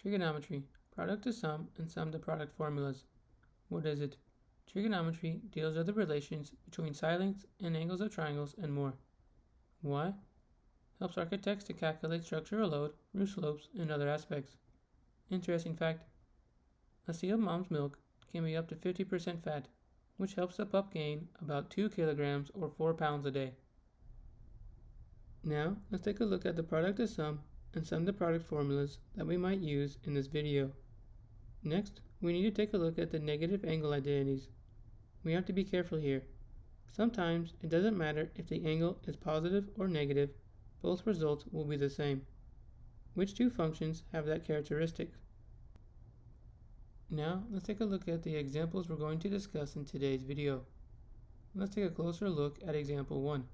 Trigonometry, product to sum and sum to product formulas. What is it? Trigonometry deals with the relations between side lengths and angles of triangles and more. Why? Helps architects to calculate structural load, roof slopes, and other aspects. Interesting fact, a sealed mom's milk can be up to 50% fat, which helps the pup gain about 2 kilograms or 4 pounds a day. Now, let's take a look at the product to sum and sum to product formulas that we might use in this video. Next, we need to take a look at the negative angle identities. We have to be careful here. Sometimes it doesn't matter if the angle is positive or negative, both results will be the same. Which two functions have that characteristic? Now, let's take a look at the examples we're going to discuss in today's video. Let's take a closer look at example 1.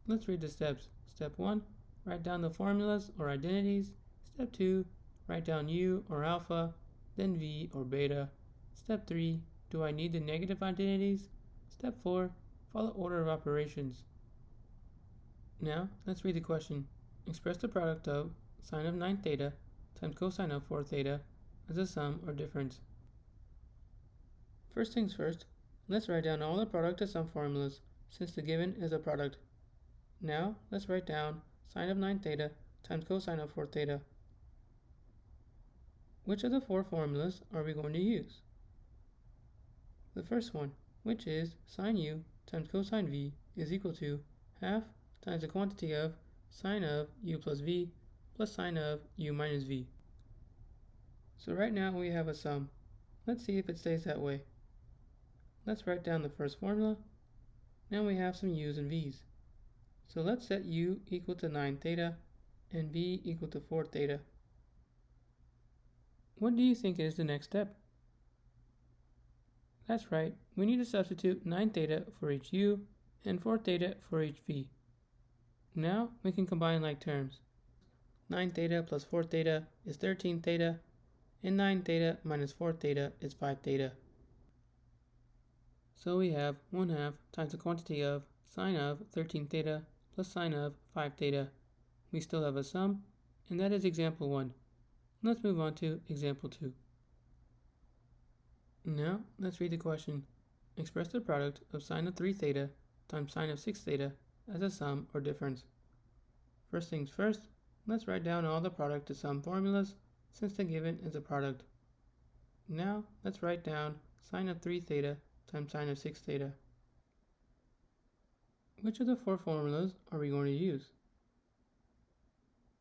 Let's read the steps. Step 1, write down the formulas or identities. Step 2, write down U or alpha, then V or beta. Step 3, do I need the negative identities? Step 4, follow order of operations. Now, let's read the question. Express the product of sine of 9 theta times cosine of 4 theta as a sum or difference. First things first, let's write down all the product to sum formulas since the given is a product. Now, let's write down sine of 9 theta times cosine of 4 theta. Which of the four formulas are we going to use? The first one, which is sine u times cosine v is equal to half times the quantity of sine of u plus v plus sine of u minus v. So right now we have a sum. Let's see if it stays that way. Let's write down the first formula. Now we have some u's and v's. So let's set u equal to 9 theta and v equal to 4 theta. What do you think is the next step? That's right, we need to substitute 9 theta for each u and 4 theta for each v. Now we can combine like terms. 9 theta plus 4 theta is 13 theta, and 9 theta minus 4 theta is 5 theta. So we have 1/2 times the quantity of sine of 13 theta plus sine of 5 theta. We still have a sum, and that is example 1. Let's move on to example 2. Now, let's read the question. Express the product of sine of 3 theta times sine of 6 theta as a sum or difference. First things first, let's write down all the product to sum formulas since the given is a product. Now, let's write down sine of 3 theta times sine of 6 theta. Which of the four formulas are we going to use?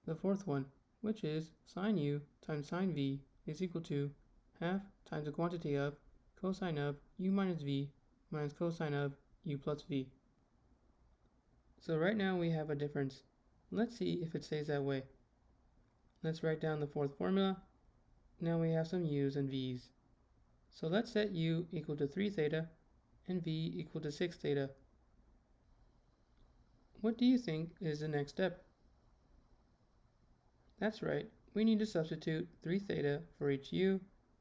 The fourth one, which is sine u times sine v is equal to half times the quantity of cosine of u minus v minus cosine of u plus v. So right now we have a difference. Let's see if it stays that way. Let's write down the fourth formula. Now we have some u's and v's. So let's set u equal to 3 theta and v equal to 6 theta. What do you think is the next step? That's right, we need to substitute 3 theta for each u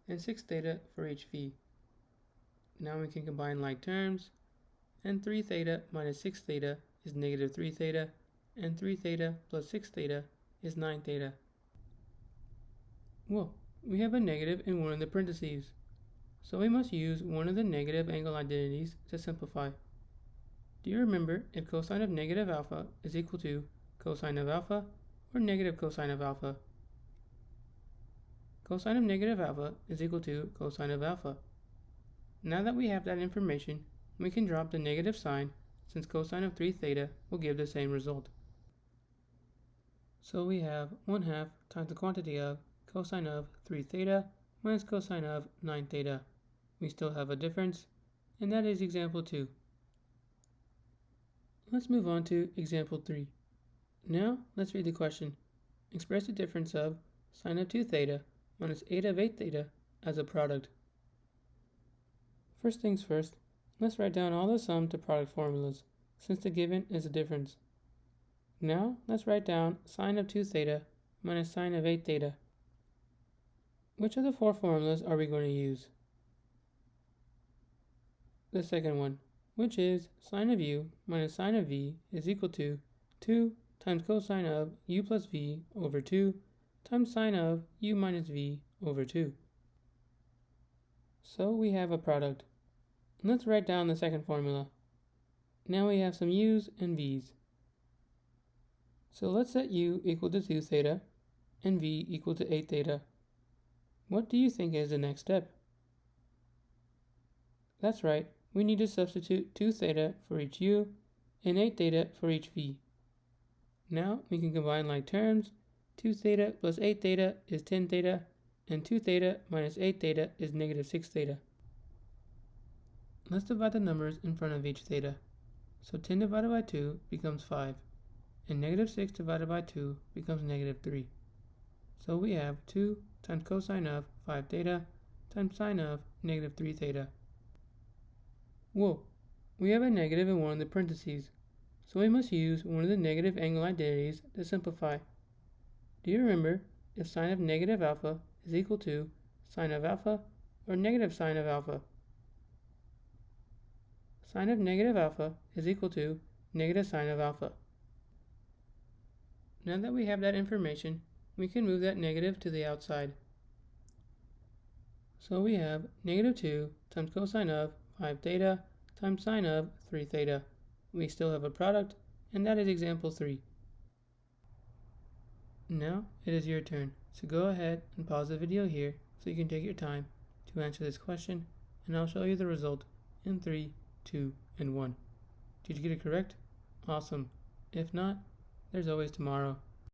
and 6 theta for each v. Now we can combine like terms, and 3 theta minus 6 theta is negative 3 theta, and 3 theta plus 6 theta is 9 theta. Whoa, we have a negative in one of the parentheses, so we must use one of the negative angle identities to simplify. Do you remember if cosine of negative alpha is equal to cosine of alpha or negative cosine of alpha? Cosine of negative alpha is equal to cosine of alpha. Now that we have that information, we can drop the negative sign since cosine of 3 theta will give the same result. So we have 1/2 times the quantity of cosine of 3 theta minus cosine of 9 theta. We still have a difference, and that is example 2. Let's move on to example 3. Now, let's read the question. Express the difference of sine of 2 theta minus 8 of 8 theta as a product. First things first, let's write down all the sum to product formulas, since the given is a difference. Now, let's write down sine of 2 theta minus sine of 8 theta. Which of the four formulas are we going to use? The second one, which is sine of u minus sine of v is equal to 2 times cosine of u plus v over 2 times sine of u minus v over 2. So we have a product. Let's write down the second formula. Now we have some u's and v's. So let's set u equal to 2 theta and v equal to 8 theta. What do you think is the next step? That's right, we need to substitute 2 theta for each u and 8 theta for each v. Now we can combine like terms. 2 theta plus 8 theta is 10 theta, and 2 theta minus 8 theta is negative 6 theta. Let's divide the numbers in front of each theta. So 10 divided by 2 becomes 5, and negative 6 divided by 2 becomes negative 3. So we have 2 times cosine of 5 theta times sine of negative 3 theta. Whoa, we have a negative in one of the parentheses, so we must use one of the negative angle identities to simplify. Do you remember if sine of negative alpha is equal to sine of alpha or negative sine of alpha? Sine of negative alpha is equal to negative sine of alpha. Now that we have that information, we can move that negative to the outside. So we have negative 2 times cosine of 5 theta times sine of 3 theta. We still have a product, and that is example 3. Now it is your turn, so go ahead and pause the video here so you can take your time to answer this question, and I'll show you the result in 3, 2, and 1. Did you get it correct? Awesome. If not, there's always tomorrow.